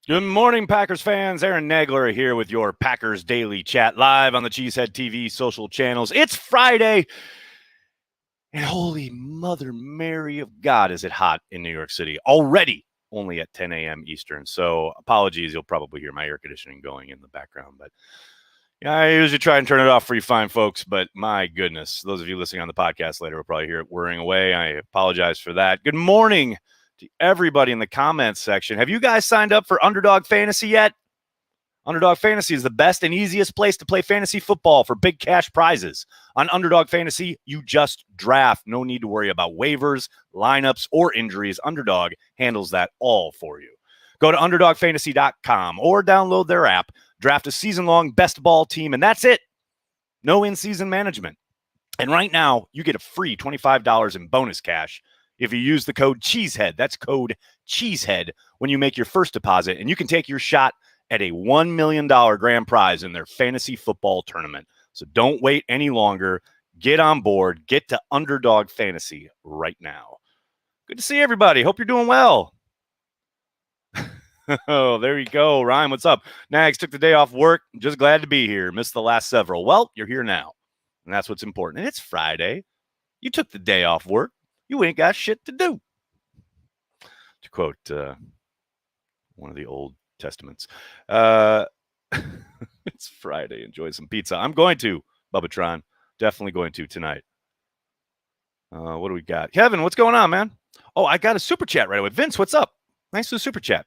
Good morning, Packers fans. Aaron Nagler here with your Packers Daily Chat live on the Cheesehead TV social channels. It's Friday, and holy Mother Mary of God, is it hot in New York City already, only at 10 a.m. Eastern. So apologies, you'll probably hear my air conditioning going in the background. But yeah, I usually try and turn it off for you fine folks, but my goodness, those of you listening on the podcast later will probably hear it whirring away. I apologize for that. Good morning to everybody in the comments section. Have you guys signed up for Underdog Fantasy yet? Underdog Fantasy is the best and easiest place to play fantasy football for big cash prizes. On Underdog Fantasy, you just draft. No need to worry about waivers, lineups, or injuries. Underdog handles that all for you. Go to UnderdogFantasy.com or download their app, draft a season-long best ball team, and that's it. No in-season management. And right now, you get a free $25 in bonus cash if you use the code Cheesehead. That's code Cheesehead when you make your first deposit, and you can take your shot at a $1 million grand prize in their fantasy football tournament. So don't wait any longer. Get on board. Get to Underdog Fantasy right now. Good to see everybody. Hope you're doing well. Oh, there you go. Ryan, what's up? Nags took the day off work. Just glad to be here. Missed the last several. Well, you're here now, and that's what's important. And it's Friday. You took the day off work. You ain't got shit to do. To quote one of the Old Testaments. It's Friday. Enjoy some pizza. I'm going to, Bubbatron. Definitely going to tonight. What do we got? Kevin, what's going on, man? Oh, I got a super chat right away. Vince, what's up? Thanks for the super chat.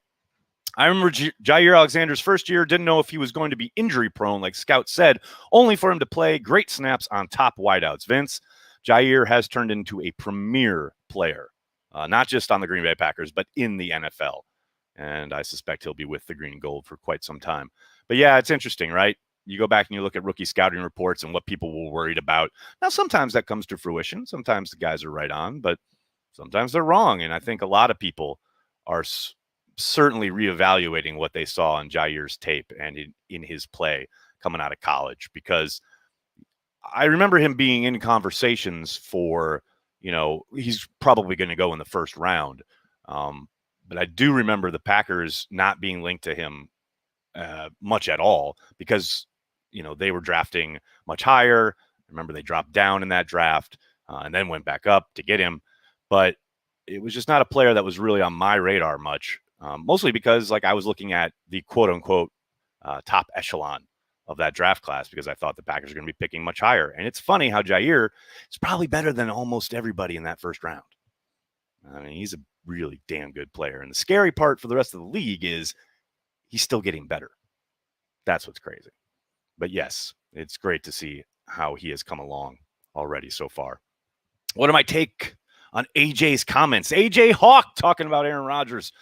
I remember Jair Alexander's first year, didn't know if he was going to be injury prone, like Scout said, only for him to play great snaps on top wideouts. Vince, Jair has turned into a premier player, not just on the Green Bay Packers, but in the NFL. And I suspect he'll be with the green and gold for quite some time. But yeah, it's interesting, right? You go back and you look at rookie scouting reports and what people were worried about. Now, sometimes that comes to fruition. Sometimes the guys are right on, but sometimes they're wrong. And I think a lot of people are certainly reevaluating what they saw on Jair's tape and in his play coming out of college, because I remember him being in conversations for, he's probably going to go in the first round. But I do remember the Packers not being linked to him much at all because, they were drafting much higher. Remember, they dropped down in that draft and then went back up to get him. But it was just not a player that was really on my radar much. Mostly because I was looking at the quote unquote top echelon of that draft class because I thought the Packers are going to be picking much higher. And it's funny how Jair is probably better than almost everybody in that first round. I mean, he's a really damn good player. And the scary part for the rest of the league is he's still getting better. That's what's crazy. But yes, it's great to see how he has come along already so far. What am I take on AJ's comments? AJ Hawk talking about Aaron Rodgers.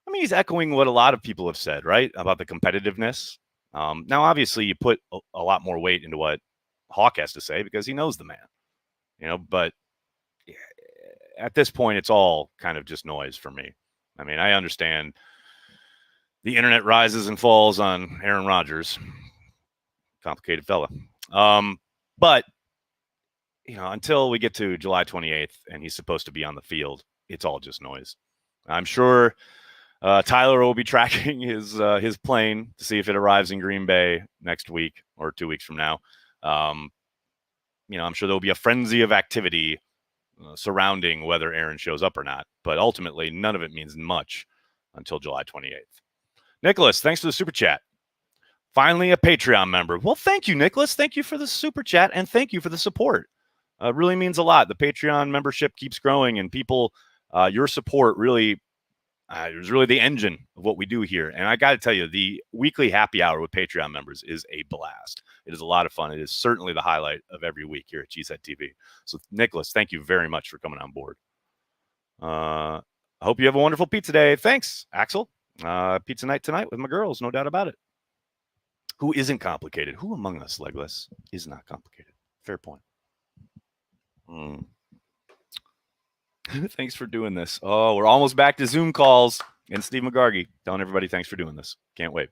I mean, he's echoing what a lot of people have said, right, about the competitiveness. Now, obviously, you put a lot more weight into what Hawk has to say because he knows the man, but at this point, it's all kind of just noise for me. I mean, I understand the internet rises and falls on Aaron Rodgers. Complicated fella. But, until we get to July 28th and he's supposed to be on the field, it's all just noise. I'm sure Tyler will be tracking his plane to see if it arrives in Green Bay next week or 2 weeks from now. I'm sure there'll be a frenzy of activity surrounding whether Aaron shows up or not. But ultimately, none of it means much until July 28th. Nicholas, thanks for the super chat. Finally, a Patreon member. Well, thank you, Nicholas. Thank you for the super chat, and thank you for the support. It really means a lot. The Patreon membership keeps growing, and people, your support really is really the engine of what we do here. And I got to tell you, the weekly happy hour with Patreon members is a blast. It is a lot of fun. It is certainly the highlight of every week here at Cheesehead TV. So, Nicholas, thank you very much for coming on board. I hope you have a wonderful pizza day. Thanks, Axel. Pizza night tonight with my girls, no doubt about it. Who isn't complicated? Who among us, Legless, is not complicated? Fair point. Thanks for doing this. Oh, we're almost back to Zoom calls. And Steve McGargy telling everybody thanks for doing this. Can't wait.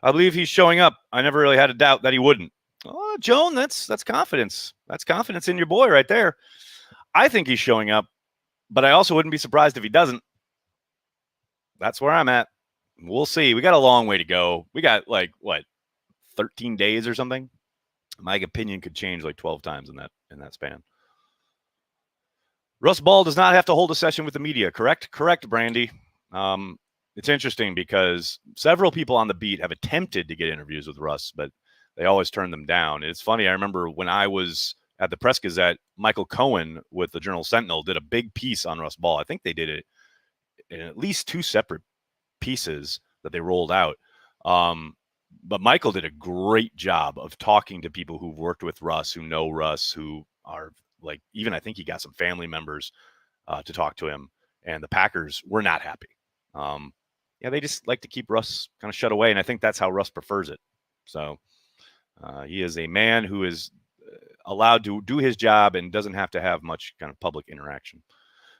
I believe he's showing up. I never really had a doubt that he wouldn't. Oh, Joan, that's confidence. That's confidence in your boy right there. I think he's showing up, but I also wouldn't be surprised if he doesn't. That's where I'm at. We'll see. We got a long way to go. We got 13 days or something. My opinion could change 12 times in that span. Russ Ball does not have to hold a session with the media, correct? Correct, Brandy. It's interesting because several people on the beat have attempted to get interviews with Russ, but they always turn them down. It's funny. I remember when I was at the Press Gazette, Michael Cohen with the Journal Sentinel did a big piece on Russ Ball. I think they did it in at least 2 separate pieces that they rolled out. But Michael did a great job of talking to people who've worked with Russ, who know Russ, who are even I think he got some family members to talk to him. And the Packers were not happy. They just like to keep Russ kind of shut away. And I think that's how Russ prefers it. So he is a man who is allowed to do his job and doesn't have to have much kind of public interaction.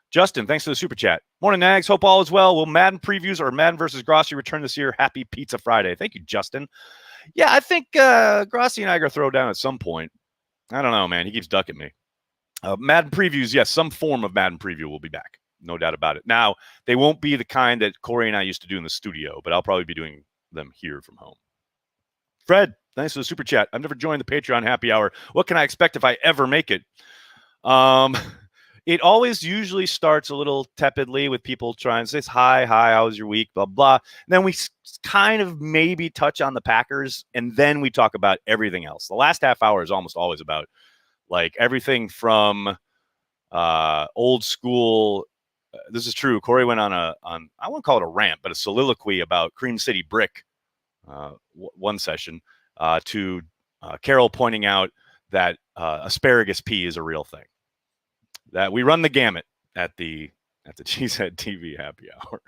Justin, thanks for the super chat. Morning, Nags. Hope all is well. Will Madden previews or Madden versus Grossi return this year? Happy Pizza Friday. Thank you, Justin. Yeah, I think Grossi and I are going to throw down at some point. I don't know, man. He keeps ducking me. Madden previews, yes, some form of Madden preview will be back. No doubt about it. Now, they won't be the kind that Corey and I used to do in the studio, but I'll probably be doing them here from home. Fred, thanks for the super chat. I've never joined the Patreon happy hour. What can I expect if I ever make it? It always usually starts a little tepidly with people trying to say, hi, how was your week, blah, blah. And then we kind of maybe touch on the Packers, and then we talk about everything else. The last half hour is almost always about everything from old school. This is true. Corey went on I won't call it a rant, but a soliloquy about Cream City Brick one session to Carol pointing out that asparagus pea is a real thing. That we run the gamut at the Cheesehead TV happy hour.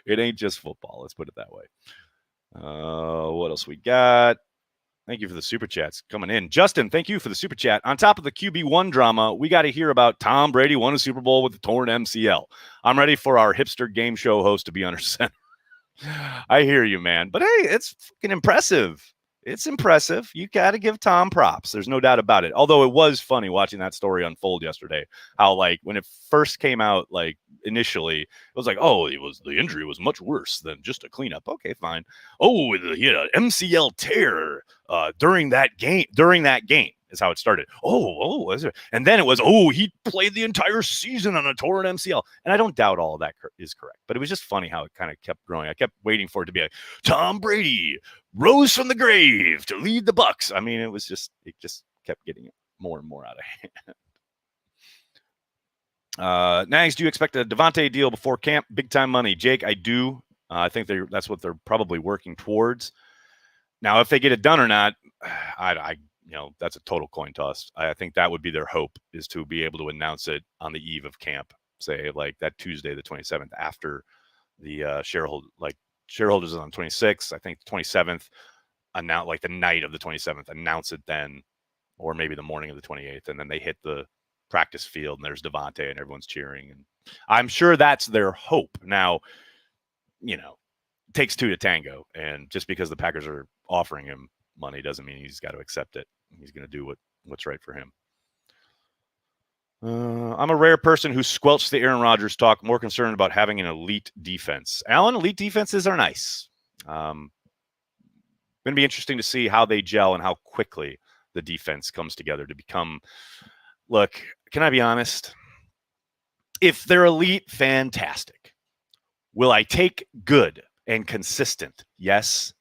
It ain't just football. Let's put it that way. What else we got? Thank you for the super chats coming in. Justin, thank you for the super chat. On top of the QB1 drama, we got to hear about Tom Brady won a Super Bowl with the torn MCL. I'm ready for our hipster game show host to be under center. I hear you, man. But hey, it's fucking impressive. It's impressive. You got to give Tom props. There's no doubt about it. Although it was funny watching that story unfold yesterday. How when it first came out, initially, it was the injury was much worse than just a cleanup. Okay, fine. Oh, he had an MCL tear during that game. Is how it started. And then it was, he played the entire season on a torn MCL. And I don't doubt all of that is correct. But it was just funny how it kind of kept growing. I kept waiting for it to be Tom Brady rose from the grave to lead the Bucs. I mean, it just kept getting more and more out of hand. Nags, do you expect a Devontae deal before camp? Big time money. Jake, I do. I think that's what they're probably working towards. Now, if they get it done or not, that's a total coin toss. I think that would be their hope, is to be able to announce it on the eve of camp, say that Tuesday, the 27th, after the shareholders is on 26th. I think the 27th, announce the night of the 27th, announce it then, or maybe the morning of the 28th, and then they hit the practice field and there's Devontae and everyone's cheering. And I'm sure that's their hope. Now, it takes two to tango, and just because the Packers are offering him money doesn't mean he's got to accept it. He's going to do what's right for him. I'm a rare person who squelched the Aaron Rodgers talk, more concerned about having an elite defense. Alan, elite defenses are nice. Going to be interesting to see how they gel and how quickly the defense comes together to become. Look, can I be honest? If they're elite, fantastic. Will I take good and consistent? Yes.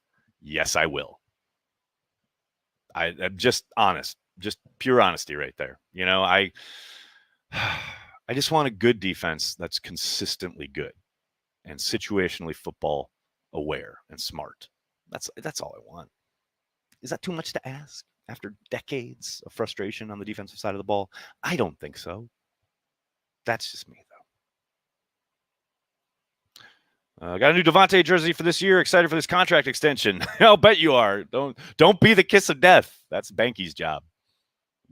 Yes, I will. I'm just honest, just pure honesty right there. I just want a good defense that's consistently good and situationally football aware and smart. That's all I want. Is that too much to ask after decades of frustration on the defensive side of the ball? I don't think so. That's just me, though. Got a new Devontae jersey for this year. Excited for this contract extension. I'll bet you are. Don't be the kiss of death. That's Banky's job.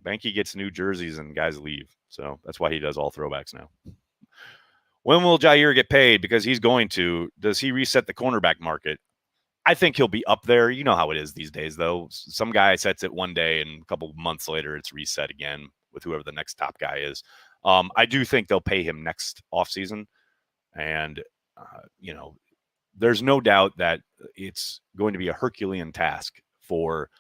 Banky gets new jerseys and guys leave. So that's why he does all throwbacks now. When will Jair get paid? Because he's going to. Does he reset the cornerback market? I think he'll be up there. You know how it is these days, though. Some guy sets it one day and a couple of months later it's reset again with whoever the next top guy is. I do think they'll pay him next offseason. And, there's no doubt that it's going to be a Herculean task for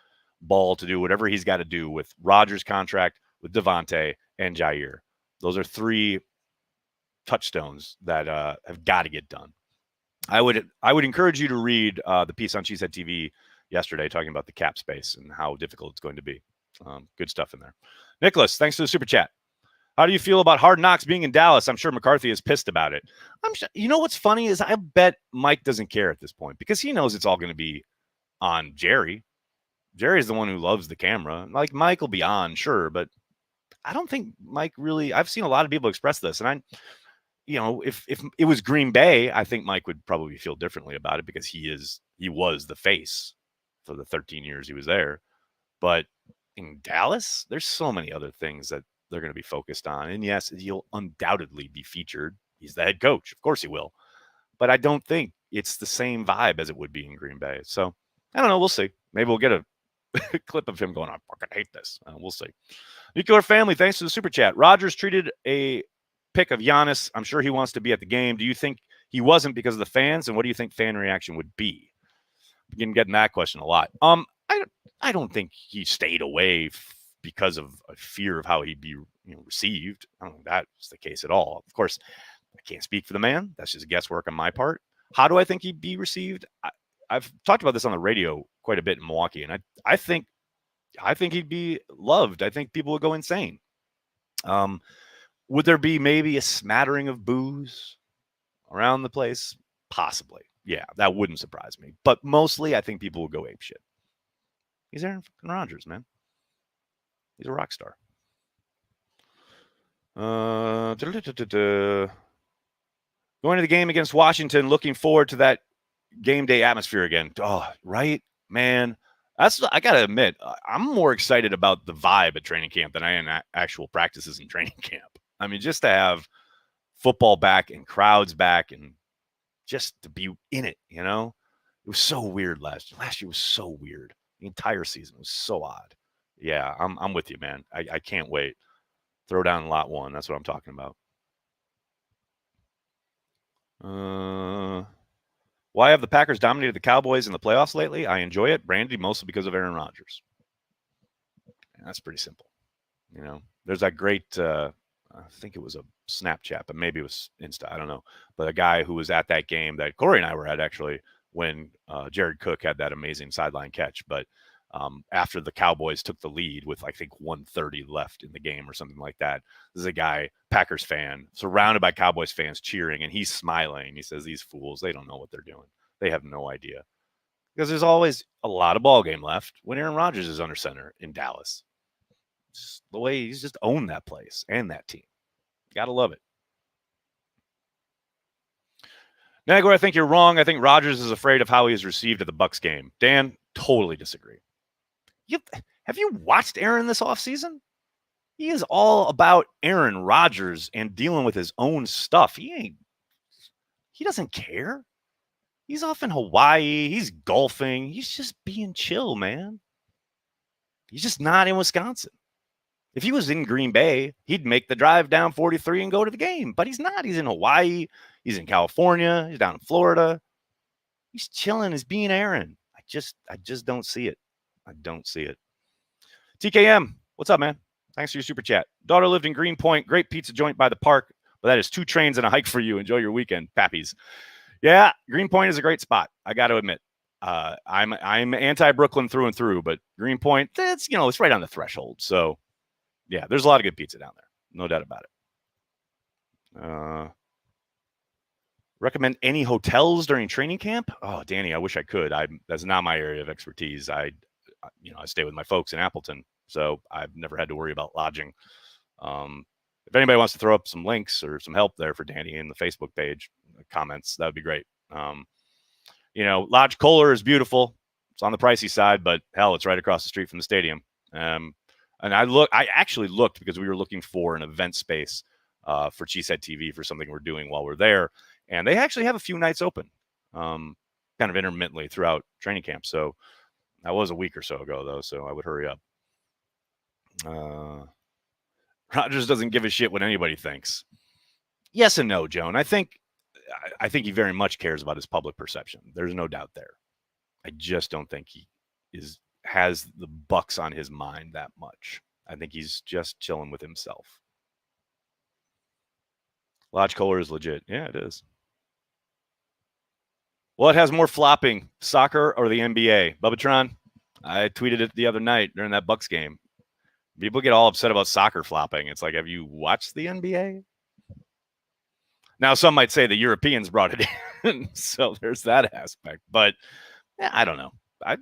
Ball to do whatever he's got to do with Rodgers' contract, with Devontae, and Jair. Those are 3 touchstones that have got to get done. I would encourage you to read the piece on Cheesehead TV yesterday talking about the cap space and how difficult it's going to be. Good stuff in there. Nicholas, thanks for the super chat. How do you feel about Hard Knocks being in Dallas? I'm sure McCarthy is pissed about it. You know what's funny is I bet Mike doesn't care at this point because he knows it's all going to be on Jerry. Jerry's the one who loves the camera. Like Mike will be on, sure, but I don't think Mike really. I've seen a lot of people express this, and if it was Green Bay, I think Mike would probably feel differently about it because he was the face for the 13 years he was there. But in Dallas, there's so many other things that they're going to be focused on. And yes, he'll undoubtedly be featured. He's the head coach. Of course he will. But I don't think it's the same vibe as it would be in Green Bay. So I don't know. We'll see. Maybe we'll get a clip of him going, I fucking hate this. We'll see. Nuclear Family, thanks for the super chat. Rodgers treated a pick of Giannis. I'm sure he wants to be at the game. Do you think he wasn't because of the fans? And what do you think fan reaction would be? Been getting that question a lot. I don't think he stayed away because of a fear of how he'd be received. I don't think that's the case at all. Of course, I can't speak for the man. That's just guesswork on my part. How do I think he'd be received? I've talked about this on the radio quite a bit in Milwaukee, and I think he'd be loved. I think people would go insane. Would there be maybe a smattering of boos around the place? Possibly. Yeah, that wouldn't surprise me. But mostly, I think people will go apeshit. He's Aaron fucking Rodgers, man. He's a rock star. Going to the game against Washington, looking forward to that game day atmosphere again. Oh, right, man. I got to admit, I'm more excited about the vibe at training camp than I am at actual practices in training camp. I mean, just to have football back and crowds back and just to be in it, It was so weird last year. Last year was so weird. The entire season was so odd. Yeah, I'm with you, man. I can't wait. Throw down lot 1. That's what I'm talking about. Why have the Packers dominated the Cowboys in the playoffs lately? I enjoy it, Brandy, mostly because of Aaron Rodgers. And that's pretty simple. There's that great, I think it was a Snapchat, but maybe it was Insta. I don't know. But a guy who was at that game that Corey and I were at actually when Jared Cook had that amazing sideline catch. But after the Cowboys took the lead with, I think, 1:30 left in the game or something like that, this is a guy, Packers fan, surrounded by Cowboys fans cheering, and he's smiling. He says, these fools, they don't know what they're doing. They have no idea. Because there's always a lot of ball game left when Aaron Rodgers is under center in Dallas. Just the way he's just owned that place and that team. Gotta love it. Nagler, I think you're wrong. I think Rodgers is afraid of how he is received at the Bucs game. Dan, totally disagree. Have you watched Aaron this offseason? He is all about Aaron Rodgers and dealing with his own stuff. He doesn't care. He's off in Hawaii. He's golfing. He's just being chill, man. He's just not in Wisconsin. If he was in Green Bay, he'd make the drive down 43 and go to the game. But he's not. He's in Hawaii. He's in California. He's down in Florida. He's chilling. He's being Aaron. I just don't see it. I don't see it. TKM, what's up, man? Thanks for your super chat. Daughter lived in Greenpoint. Great pizza joint by the park. But that is 2 trains and a hike for you. Enjoy your weekend, Pappies. Yeah, Greenpoint is a great spot. I got to admit. I'm anti-Brooklyn through and through, but Greenpoint, it's right on the threshold. So, yeah, there's a lot of good pizza down there. No doubt about it. Recommend any hotels during training camp? Oh, Danny, I wish I could. That's not my area of expertise. I stay with my folks in Appleton, so I've never had to worry about lodging. If anybody wants to throw up some links or some help there for Danny in the Facebook page, comments, that would be great. Lodge Kohler is beautiful. It's on the pricey side, but hell, it's right across the street from the stadium. And I actually looked because we were looking for an event space for Cheesehead TV for something we're doing while we're there. And they actually have a few nights open, kind of intermittently throughout training camp. So that was a week or so ago, though, so I would hurry up. Rodgers doesn't give a shit what anybody thinks. Yes and no, Joan. I think I think he very much cares about his public perception. There's no doubt there. I just don't think he has the Bucks on his mind that much. I think he's just chilling with himself. Lodge Kohler is legit. Yeah, it is. What has more flopping, soccer or the NBA? Bubbatron, I tweeted it the other night during that Bucks game. People get all upset about soccer flopping. It's like, have you watched the NBA? Now, some might say the Europeans brought it in, so there's that aspect. But yeah, I don't know. I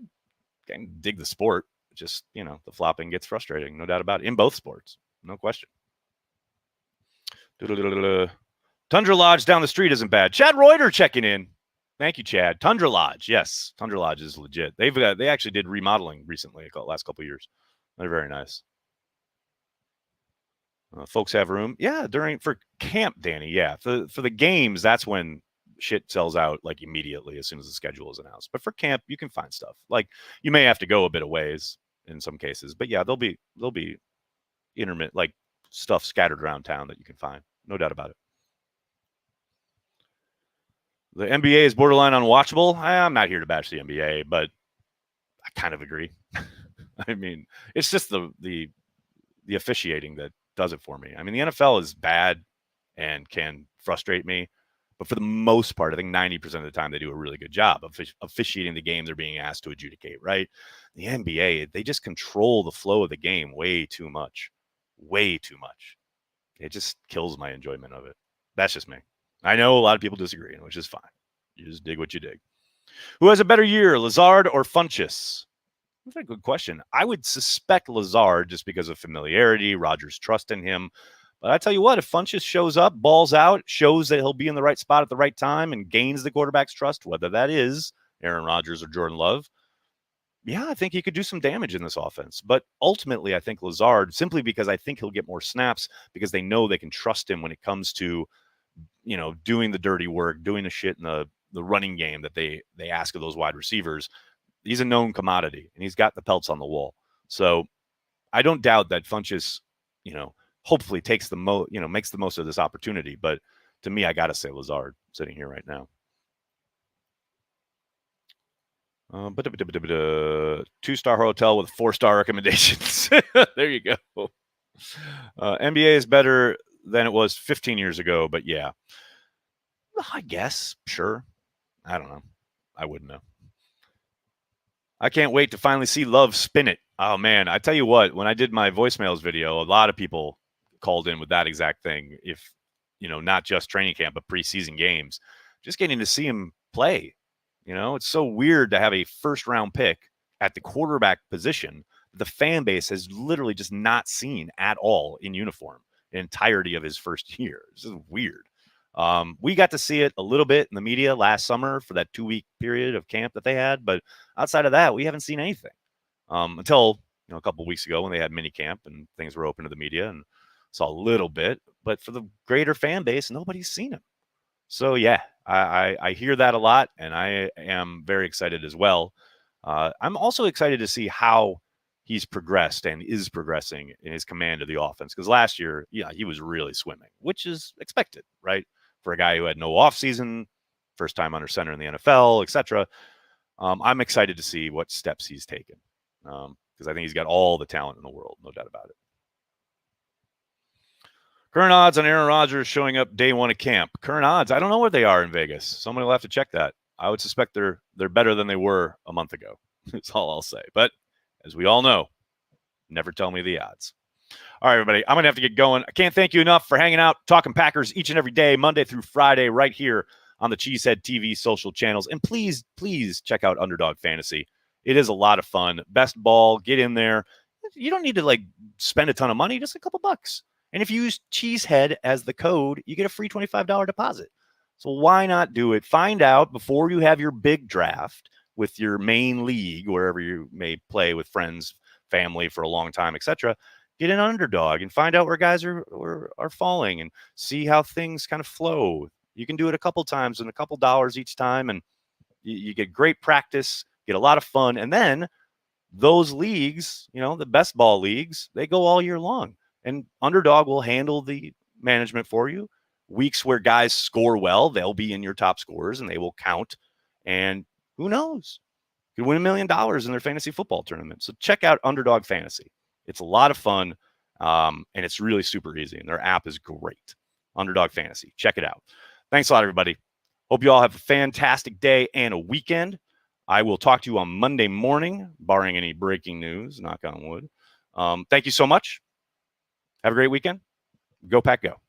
can dig the sport. Just, the flopping gets frustrating, no doubt about it, in both sports. No question. Tundra Lodge down the street isn't bad. Chad Reuter checking in. Thank you, Chad. Tundra Lodge. Yes, Tundra Lodge is legit. They actually did remodeling recently, the last couple of years. They're very nice. Folks have room. Yeah, for camp, Danny. Yeah, for the games, that's when shit sells out like immediately as soon as the schedule is announced. But for camp, you can find stuff. Like you may have to go a bit of ways in some cases, but yeah, there'll be intermittent like stuff scattered around town that you can find. No doubt about it. The NBA is borderline unwatchable. I'm not here to bash the NBA, but I kind of agree. I mean, it's just the officiating that does it for me. I mean, the NFL is bad and can frustrate me, but for the most part, I think 90% of the time they do a really good job of officiating the game they're being asked to adjudicate, right? The NBA, they just control the flow of the game way too much. Way too much. It just kills my enjoyment of it. That's just me. I know a lot of people disagree, which is fine. You just dig what you dig. Who has a better year, Lazard or Funchess? That's a good question. I would suspect Lazard just because of familiarity, Rodgers' trust in him. But I tell you what, if Funchess shows up, balls out, shows that he'll be in the right spot at the right time and gains the quarterback's trust, whether that is Aaron Rodgers or Jordan Love, yeah, I think he could do some damage in this offense. But ultimately, I think Lazard, simply because I think he'll get more snaps because they know they can trust him when it comes to, doing the dirty work, doing the shit in the running game that they ask of those wide receivers. He's a known commodity, and he's got the pelts on the wall. So I don't doubt that Funchess, hopefully takes makes the most of this opportunity. But to me, I got to say Lazard sitting here right now. 2-star hotel with 4-star recommendations. There you go. NBA is better than it was 15 years ago, but yeah, I guess, sure. I don't know. I wouldn't know. I can't wait to finally see Love spin it. Oh, man. I tell you what, when I did my voicemails video, a lot of people called in with that exact thing. If, not just training camp, but preseason games, just getting to see him play. It's so weird to have a first-round pick at the quarterback position that the fan base has literally just not seen at all in uniform the entirety of his first year. This is weird. We got to see it a little bit in the media last summer for that 2-week period of camp that they had, but outside of that, we haven't seen anything until a couple of weeks ago when they had mini camp and things were open to the media and saw a little bit. But for the greater fan base, nobody's seen him. So yeah, I hear that a lot, and I am very excited as well. I'm also excited to see how he's progressed and is progressing in his command of the offense. Because last year, he was really swimming, which is expected, right? For a guy who had no offseason, first time under center in the NFL, etc. I'm excited to see what steps he's taken because I think he's got all the talent in the world, no doubt about it. Current odds on Aaron Rodgers showing up day one of camp. Current odds, I don't know where they are in Vegas. Somebody will have to check that. I would suspect they're better than they were a month ago. That's all I'll say. But as we all know, never tell me the odds. All right, everybody, I'm going to have to get going. I can't thank you enough for hanging out, talking Packers each and every day, Monday through Friday, right here on the Cheesehead TV social channels. And please, please check out Underdog Fantasy. It is a lot of fun. Best ball, get in there. You don't need to spend a ton of money, just a couple bucks. And if you use Cheesehead as the code, you get a free $25 deposit. So why not do it? Find out before you have your big draft with your main league, wherever you may play with friends, family for a long time, etc. Get an Underdog and find out where guys are falling and see how things kind of flow. You can do it a couple times and a couple dollars each time, and you get great practice, get a lot of fun. And then those leagues, the best ball leagues, they go all year long. And Underdog will handle the management for you. weeks where guys score well, they'll be in your top scorers and they will count. And who knows? You could win $1 million in their fantasy football tournament. So check out Underdog Fantasy. It's a lot of fun, and it's really super easy. And their app is great. Underdog Fantasy. Check it out. Thanks a lot, everybody. Hope you all have a fantastic day and a weekend. I will talk to you on Monday morning, barring any breaking news, knock on wood. Thank you so much. Have a great weekend. Go Pack Go.